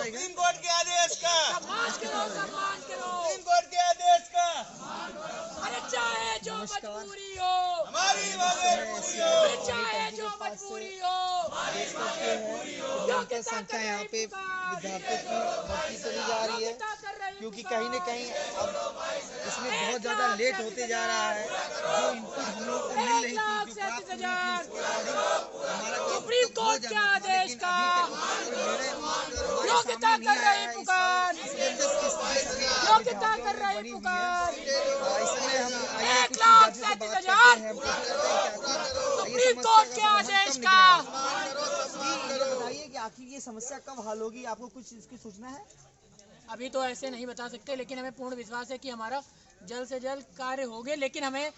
Supreme court के आदेश का सम्मान करो, सम्मान करो। सुप्रीम कोर्ट के आदेश का अरे चाहे जो मजबूरी हो, हमारी मजबूरी हो, अरे चाहे जो मजबूरी हो, की संख्या यहाँ पे विद्यार्थियों की बढ़ती चली जा रही है, क्योंकि कहीं न कहीं अब इसमें बहुत ज़्यादा लेट होते जा रहा है। जो इनपुट हम लोगों को मिल रही थी, जो प्राप्त हुई थी, हमारा सुप्रीम कोर्ट के आदेश का योग्यता कर रही पुकार, योग्यता कर रही पुकार। 1,37,000 सुप्रीम कोर्ट के आदेश का। बताइए कि आखिर ये समस्या कब हल होगी, आपको कुछ इसकी सूचना है? अभी तो ऐसे नहीं बता सकते, लेकिन हमें पूर्ण विश्वास है कि हमारा जल्द से जल्द कार्य होंगे। लेकिन हमें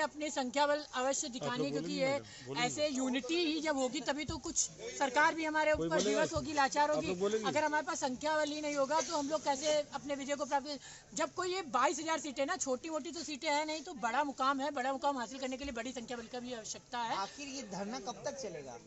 अपनी संख्या बल अवश्य दिखानी, क्योंकि ये ऐसे यूनिटी ही जब होगी तभी तो कुछ सरकार भी हमारे ऊपर विवश होगी, लाचार होगी। अगर हमारे पास संख्या बल ही नहीं होगा तो हम लोग कैसे अपने विजय को प्राप्त। जब कोई ये 22,000 सीटें ना, छोटी मोटी तो सीटें है नहीं, तो बड़ा मुकाम है। बड़ा मुकाम हासिल करने के लिए बड़ी संख्या बल का भी आवश्यकता है। आखिर ये धरना कब तक चलेगा?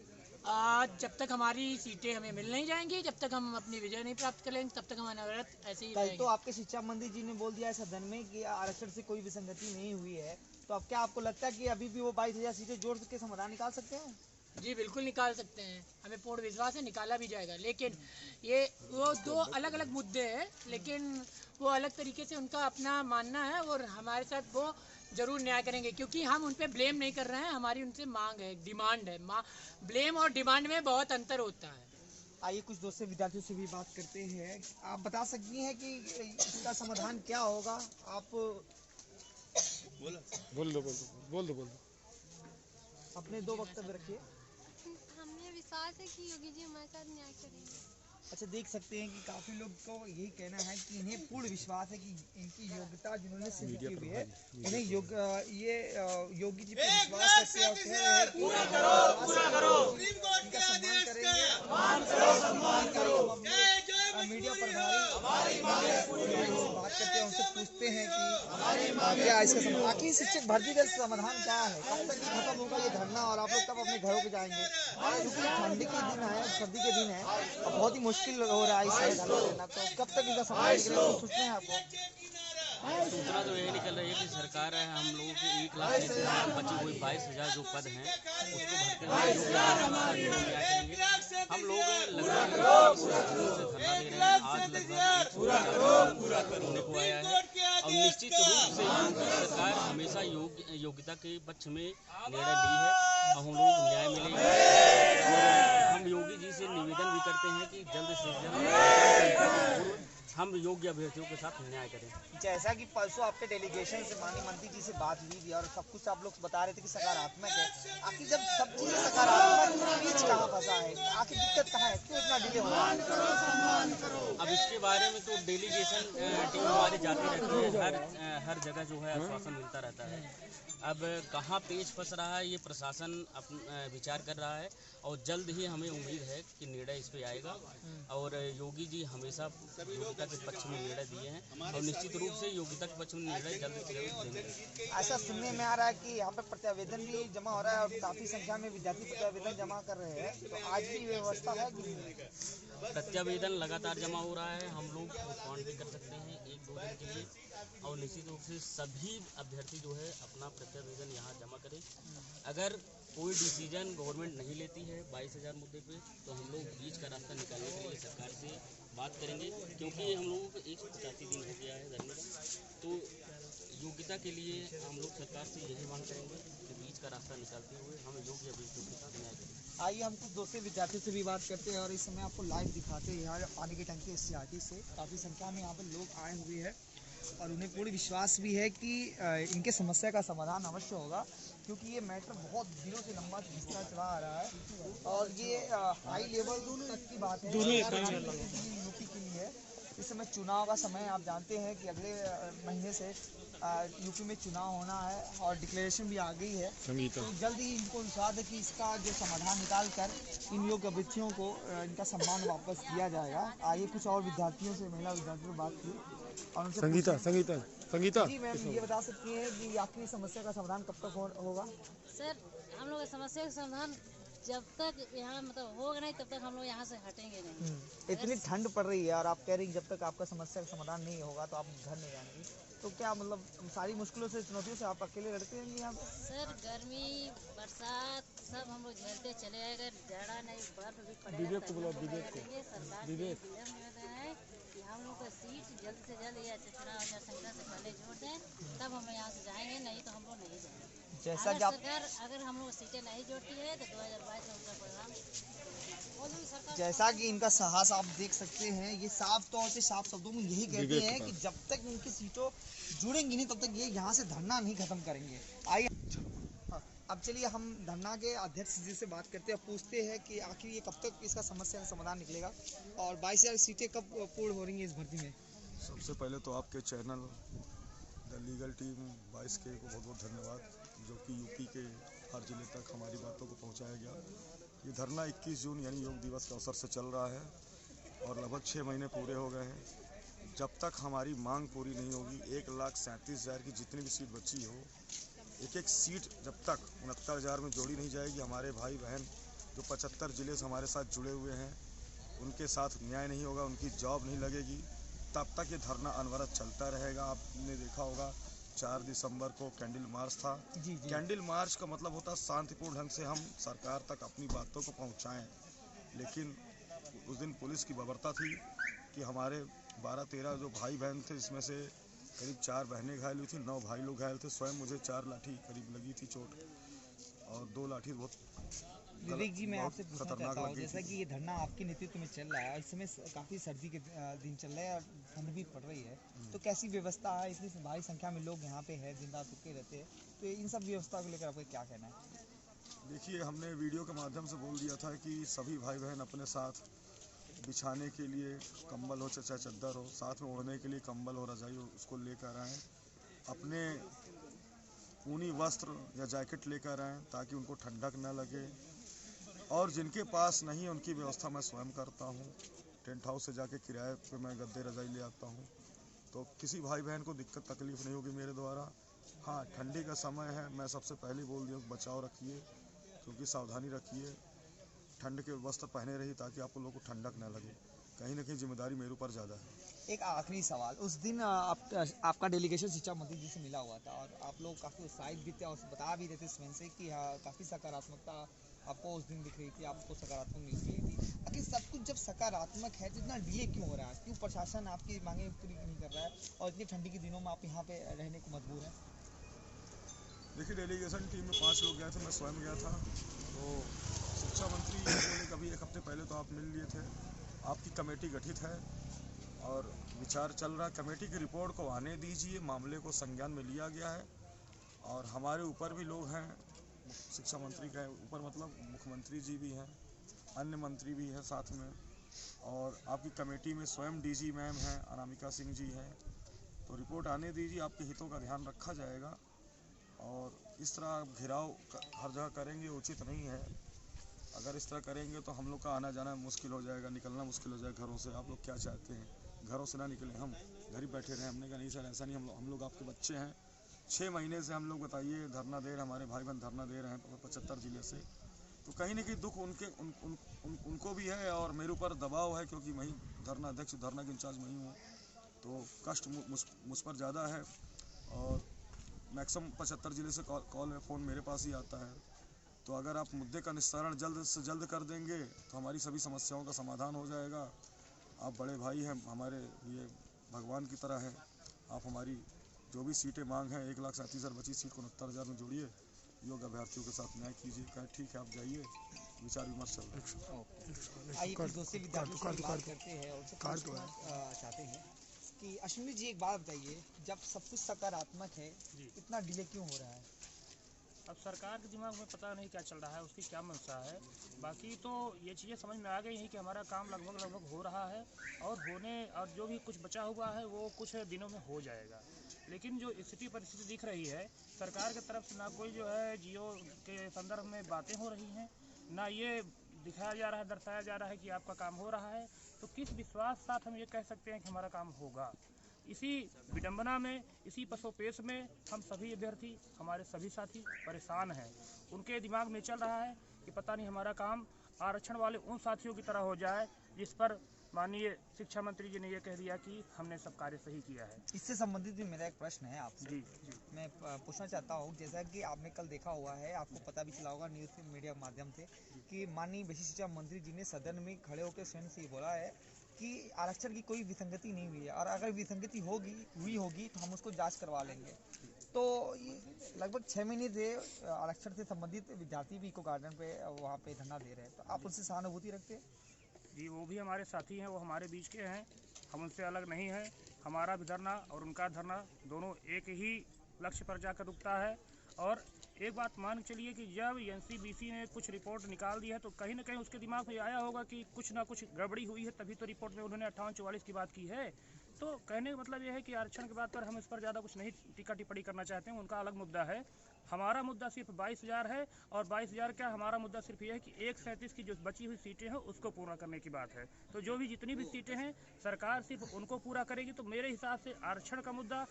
जब तक हमारी सीटें हमें मिल नहीं जाएंगी, जब तक हम अपनी विजय नहीं प्राप्त करेंगे, तब तक हम अनवरत ऐसे ही रहेंगे। तो आपके शिक्षा मंत्री जी ने बोल दिया है सदन में कि आरक्षण से कोई विसंगति नहीं हुई है, तो अब क्या आपको लगता है कि अभी भी वो 22,000 सीटें जोड़ के समाधान निकाल सकते हैं? जी बिल्कुल निकाल सकते हैं, हमें पूर्ण विश्वास है निकाला भी जाएगा। लेकिन ये वो दो अलग अलग मुद्दे हैं, लेकिन वो अलग तरीके से उनका अपना मानना है और हमारे साथ वो जरूर न्याय करेंगे, क्योंकि हम उन पे ब्लेम नहीं कर रहे हैं। हमारी उनसे मांग है, डिमांड है। ब्लेम और डिमांड में बहुत अंतर होता है। आइए कुछ दूसरे विद्यार्थियों से भी बात करते हैं। आप बता सकती हैं कि इसका समाधान क्या होगा? आप बोल दो अपने दो वक्तव्य रखिए। हमें विश्वास है कि योगी जी हमारे साथ न्याय करेंगे। अच्छा, देख सकते हैं कि काफी लोग को यही कहना है कि इन्हें पूर्ण विश्वास है कि इनकी योग्यता जिन्होंने सिद्ध की हुई है, इन्हें योगी जी पर विश्वास करते हैं और कह रहे हैं कि पूरा करो, सुप्रीम कोर्ट के आदेश का सम्मान करो। मीडिया प्रभारी बात करते हैं, उनसे पूछते हैं कि क्या इसका समाधान, आखिर शिक्षक भर्ती का समाधान क्या है, कब तक खत्म होगा ये धरना और आप लोग कब अपने घरों को जाएंगे? क्योंकि ठंडी के दिन है, सर्दी के दिन है और बहुत ही मुश्किल हो रहा है इस समय धरना देना, तो कब तक इसका समाधान निकलेगा, कुछ सोचते हैं आपको? सूचना तो यही निकल रही है कि सरकार है हम लोगों की 1,30,000 बची हुई 22,000 जो पद हैं उसको भरते हुए हम लोग लगभग से धरना दे रहे हैं। आज लगभग होने को आया है और निश्चित रूप से सरकार हमेशा योग्यता के पक्ष में निर्णय ली है और हम लोग न्याय मिलेगा। हम योगी जी से निवेदन भी करते हैं कि जल्द से जल्द हम योग्य अभ्यर्थियों के साथ न्याय करें। जैसा कि परसों आपके डेलीगेशन से माननीय मंत्री जी से बात हुई थी और सब कुछ आप लोग बता रहे थे कि सकारात्मक है, आखिर जब सब चीजें सकारात्मक तो बीच कहाँ फंसा है, आखिर दिक्कत कहाँ है, क्यों इतना डिले हो रहा है? अब इसके बारे में तो डेलीगेशन टीम हमारी जाती रहती है, हर जगह जो है आश्वासन मिलता रहता है। अब कहाँ पेच फंस रहा है ये प्रशासन विचार कर रहा है और जल्द ही हमें उम्मीद है कि निर्णय इस पे आएगा और योगी जी हमेशा योग्यता के पक्ष में निर्णय दिए हैं और निश्चित रूप से योग्यता के पक्ष में निर्णय जल्द से जल्द देंगे। ऐसा सुनने में आ रहा है कि यहाँ पे प्रत्यावेदन भी जमा हो रहा है और काफी संख्या में विद्यार्थी प्रत्यावेदन जमा कर रहे हैं, तो आज भी व्यवस्था है कि प्रत्यावेदन लगातार जमा हो रहा है। हम लोग रिस्पॉन्ड भी कर सकते हैं 1-2 दिन के लिए और निश्चित रूप से सभी अभ्यर्थी जो है अपना प्रत्यावेदन यहाँ जमा करें। अगर कोई डिसीजन गवर्नमेंट नहीं लेती है 22,000 मुद्दे पे तो हम लोग बीच का रास्ता निकालने के लिए सरकार से बात करेंगे, क्योंकि हम लोगों को 185 दिन हो गया है धरने का। तो योग्यता के लिए हम लोग सरकार से यही मांग करेंगे कि बीच का रास्ता निकालते हुए हम योग्य अभ्यर्थियों के साथ न्याय करें। आइए हम कुछ दूसरे विद्यार्थियों से भी बात करते हैं और इस समय आपको लाइव दिखाते हैं यहाँ पानी की टंकी SCRT से काफ़ी संख्या में यहाँ पर लोग आए हुए हैं और उन्हें पूर्ण विश्वास भी है कि इनके समस्या का समाधान अवश्य होगा, क्योंकि ये मैटर बहुत दिनों से लंबा सिलसिला चला आ रहा है और ये हाई लेवल तक की बात है यूपी के लिए। इस समय चुनाव का समय, आप जानते हैं कि अगले महीने से यूपी में चुनाव होना है और डिक्लेरेशन भी आ गई है, तो जल्द ही इनको विश्वास है कि इसका जो समाधान निकाल कर इन योग्य अभ्यर्थियों को इनका सम्मान वापस दिया जाएगा। आइए कुछ और विद्यार्थियों से, महिला विद्यार्थियों से बात की और उनसे संगीता जी, मैम ये बता सकती हैं कि आखिरी समस्या का समाधान कब तक होगा? सर हम लोग समस्या का समाधान जब तक यहाँ मतलब होगा नहीं तब तक हम लोग यहाँ से हटेंगे नहीं। इतनी ठंड पड़ रही है और आप कह रही हैं जब तक आपका समस्या का समाधान नहीं होगा तो आप घर नहीं जाएंगी, तो क्या मतलब सारी मुश्किलों से चुनौतियों से आप अकेले लड़ते रहेंगे यहाँ पे? सर गर्मी बरसात सब हम लोग झेलते चले आएंगे, जाड़ा नहीं बर्फ भी पड़ेगा तभी हम लोग नहीं हटेंगे। सरकार से विनम्र निवेदन है कि हम लोग को सीट जल्द से जल्द या चुनाव आचार संहिता से पहले जोड़ दें, तब हम यहाँ से जाएंगे, नहीं तो हम लोग नहीं जाएंगे। जैसा कि आप अगर हम लोग सीटें नहीं जोड़ती है तो 2022 में उनका परिणाम। जैसा कि इनका साहस आप देख सकते हैं, ये साफ तौर से साफ शब्दों में यही कहते हैं कि जब तक इनकी सीटों जुड़ेंगी नहीं तब तक ये यहाँ से धरना नहीं खत्म करेंगे। आइए अब चलिए हम धरना के अध्यक्ष जी से बात करते हैं, पूछते हैं कि आखिर ये कब तक इसका समस्या का समाधान निकलेगा और 22,000 सीटें कब पूर्ण हो रही हैं इस भर्ती में। सबसे पहले तो आपके चैनल द लीगल टीम 22 के को बहुत बहुत धन्यवाद, जो कि यूपी के हर जिले तक हमारी बातों को पहुंचाया गया। ये धरना 21 जून यानी योग दिवस के अवसर से चल रहा है और लगभग 6 महीने पूरे हो गए हैं। जब तक हमारी मांग पूरी नहीं होगी, 1,37,000 की जितनी भी सीट बची हो, एक एक सीट जब तक 69,000 में जोड़ी नहीं जाएगी, हमारे भाई बहन जो 75 ज़िले से हमारे साथ जुड़े हुए हैं उनके साथ न्याय नहीं होगा, उनकी जॉब नहीं लगेगी, तब तक ये धरना अनवरत चलता रहेगा। आपने देखा होगा 4 दिसंबर को कैंडल मार्च था। कैंडल मार्च का मतलब होता है शांतिपूर्ण ढंग से हम सरकार तक अपनी बातों को पहुंचाएं, लेकिन उस दिन पुलिस की बर्बरता थी कि हमारे 12-13 जो भाई बहन थे, जिसमें से करीब 4 बहनें घायल हुई थी, 9 भाई लोग घायल थे। स्वयं मुझे 4 लाठी करीब लगी थी चोट और 2 लाठी बहुत विवेक जी, मैं आपसे पूछना चाहता हूँ, जैसा कि ये धरना आपके नेतृत्व में चल रहा है, इस समय काफ़ी सर्दी के दिन चल रहे हैं और ठंड भी पड़ रही है, तो कैसी व्यवस्था है? इतनी भारी संख्या में लोग यहाँ पे हैं, दिन रात रुके रहते हैं, तो इन सब व्यवस्था को लेकर आपका क्या कहना है? देखिए, हमने वीडियो के माध्यम से बोल दिया था कि सभी भाई बहन अपने साथ बिछाने के लिए कंबल हो चाहे चद्दर हो, साथ में ओढ़ने के लिए कंबल हो रजाई हो, उसको लेकर आएँ। अपने ऊनी वस्त्र या जैकेट लेकर आएँ ताकि उनको ठंडक न लगे, और जिनके पास नहीं है उनकी व्यवस्था मैं स्वयं करता हूँ। टेंट हाउस से जाके किराए पे मैं गद्दे रजाई ले आता हूँ, तो किसी भाई बहन को दिक्कत तकलीफ़ नहीं होगी मेरे द्वारा। हाँ, ठंडी का समय है, मैं सबसे पहले बोल दिया बचाव रखिए, क्योंकि सावधानी रखिए, ठंड के वस्त्र पहने रहिए ताकि आप लोगों को ठंडक न लगे। कहीं ना कहीं जिम्मेदारी मेरे ऊपर ज़्यादा है। एक आखिरी सवाल, उस दिन आपका डेलीगेशन शिक्षा मंत्री जी से मिला हुआ था और आप लोग काफ़ी उत्साहित भी थे और बता भी रहे थे स्वयं से कि काफ़ी सकारात्मकता आपको उस दिन दिख रही थी, आपको सकारात्मक न्यूज़ मिली थी। आखिर सब कुछ जब सकारात्मक है तो इतना डिले क्यों हो रहा है? क्यों प्रशासन आपकी मांगें पूरी नहीं कर रहा है और इतनी ठंडी के दिनों में आप यहाँ पे रहने को मजबूर हैं? देखिए, डेलीगेशन टीम में 5 लोग गए थे, मैं स्वयं गया था। तो शिक्षा मंत्री बोले कभी 1 हफ्ते पहले तो आप मिल लिए थे, आपकी कमेटी गठित है और विचार चल रहा है। कमेटी की रिपोर्ट को आने दीजिए, मामले को संज्ञान में लिया गया है और हमारे ऊपर भी लोग हैं, शिक्षा मंत्री के ऊपर मतलब मुख्यमंत्री जी भी हैं, अन्य मंत्री भी हैं साथ में, और आपकी कमेटी में स्वयं डीजी मैम हैं, अनामिका सिंह जी हैं। तो रिपोर्ट आने दीजिए, आपके हितों का ध्यान रखा जाएगा और इस तरह घिराव हर जगह करेंगे उचित नहीं है। अगर इस तरह करेंगे तो हम लोग का आना जाना मुश्किल हो जाएगा, निकलना मुश्किल हो जाएगा घरों से। आप लोग क्या चाहते हैं, घरों से ना निकलें, हम घर ही बैठे रहें? हमने कहा नहीं सर, ऐसा नहीं, हम लोग आपके बच्चे हैं। 6 महीने से हम लोग बताइए धरना दे रहे हैं, हमारे भाई बहन धरना दे रहे हैं 75 ज़िले से, तो कहीं ना कहीं दुख उनको भी है और मेरे ऊपर दबाव है, क्योंकि मैं ही धरना अध्यक्ष, धरना के इंचार्ज मैं ही हूँ, तो कष्ट मुझ पर ज़्यादा है। और मैक्सिमम 75 ज़िले से कॉल फ़ोन मेरे पास ही आता है। तो अगर आप मुद्दे का निस्तारण जल्द से जल्द कर देंगे तो हमारी सभी समस्याओं का समाधान हो जाएगा। आप बड़े भाई हैं, हमारे लिए भगवान की तरह हैं। आप हमारी जो भी सीटें मांग हैं, 1,37,000 बची सीट को 69,000 में जोड़िए, योग्य अभ्यर्थियों के साथ न्याय कीजिए। कहें ठीक है, आप जाइए, विचार विमर्श चल रहा है। आइए फिर दूसरे विद्यार्थियों से बात करते हैं और उनसे पूछना चाहते हैं कि अश्विनी जी, एक बात बताइए, जब सब कुछ सकारात्मक है, इतना डिले क्यों हो रहा है? अब सरकार के दिमाग में पता नहीं क्या चल रहा है, उसकी क्या मंशा है। बाकी तो ये चीज़ें समझ में आ गई हैं कि हमारा काम लगभग हो रहा है और जो भी कुछ बचा हुआ है वो कुछ दिनों में हो जाएगा। लेकिन जो स्थिति परिस्थिति दिख रही है, सरकार की तरफ से ना कोई जो है जियो के संदर्भ में बातें हो रही हैं, ना ये दिखाया जा रहा है, दर्शाया जा रहा है कि आपका काम हो रहा है। तो किस विश्वास के साथ हम ये कह सकते हैं कि हमारा काम होगा? इसी विडंबना में, इसी पसोपेश में हम सभी अभ्यर्थी, हमारे सभी साथी परेशान हैं। उनके दिमाग में चल रहा है कि पता नहीं हमारा काम आरक्षण वाले उन साथियों की तरह हो जाए जिस पर माननीय शिक्षा मंत्री जी ने ये कह दिया कि हमने सब कार्य सही किया है। इससे संबंधित भी मेरा एक प्रश्न है आपसे। जी। मैं पूछना चाहता हूँ, जैसा कि आपने कल देखा हुआ है, आपको पता भी चला होगा न्यूज़ मीडिया के माध्यम से कि माननीय विशेष शिक्षा मंत्री जी ने सदन में खड़े होकर स्वयं से बोला है कि आरक्षण की कोई विसंगति नहीं हुई है और अगर विसंगति हुई होगी तो हम उसको जांच करवा लेंगे। तो ये लगभग 6 महीने से आरक्षण से संबंधित विद्यार्थी भी इको गार्डन पे वहाँ पे धरना दे रहे हैं, तो आप उनसे सहानुभूति रखते हैं? जी, वो भी हमारे साथी हैं, वो हमारे बीच के हैं, हम उनसे अलग नहीं हैं। हमारा भी धरना और उनका धरना दोनों एक ही लक्ष्य पर जाकर रुकता है। और एक बात मान के चलिए कि जब एनसीबीसी ने कुछ रिपोर्ट निकाल दी है तो कहीं ना कहीं उसके दिमाग में आया होगा कि कुछ ना कुछ गड़बड़ी हुई है, तभी तो रिपोर्ट में उन्होंने 5844 की बात की है। तो कहने का मतलब ये है कि आरक्षण की बात पर हम इस पर ज़्यादा कुछ नहीं टीका टिप्पणी करना चाहते हैं, उनका अलग मुद्दा है। हमारा मुद्दा सिर्फ 22,000 है और 22,000 क्या, हमारा मुद्दा सिर्फ ये है कि 137 की जो बची हुई सीटें हैं उसको पूरा करने की बात है। तो जो भी जितनी भी सीटें हैं सरकार सिर्फ उनको पूरा करेगी। तो मेरे हिसाब से आरक्षण का मुद्दा,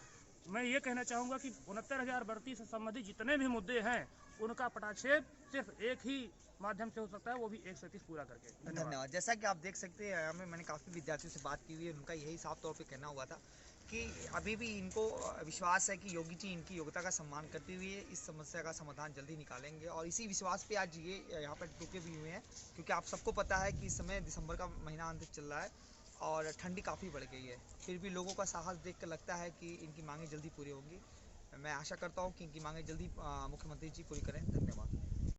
मैं ये कहना चाहूँगा कि 69,000 भर्ती से संबंधित जितने भी मुद्दे हैं उनका पटाक्षेप सिर्फ एक ही माध्यम से हो सकता है, वो भी 137 पूरा करके। धन्यवाद। जैसा कि आप देख सकते हैं, मैंने काफ़ी विद्यार्थियों से बात की हुई है, उनका यही साफ तौर पे कहना हुआ था कि अभी भी इनको विश्वास है कि योगी जी इनकी योग्यता का सम्मान करते हुए इस समस्या का समाधान जल्दी निकालेंगे। और इसी विश्वास पे आज ये यहाँ पर रुके भी हुए हैं, क्योंकि आप सबको पता है कि इस समय दिसंबर का महीना अंत चल रहा है और ठंडी काफ़ी बढ़ गई है। फिर भी लोगों का साहस देख कर लगता है कि इनकी मांगें जल्दी पूरी होंगी। मैं आशा करता हूँ कि इनकी मांगें जल्दी मुख्यमंत्री जी पूरी करें। धन्यवाद।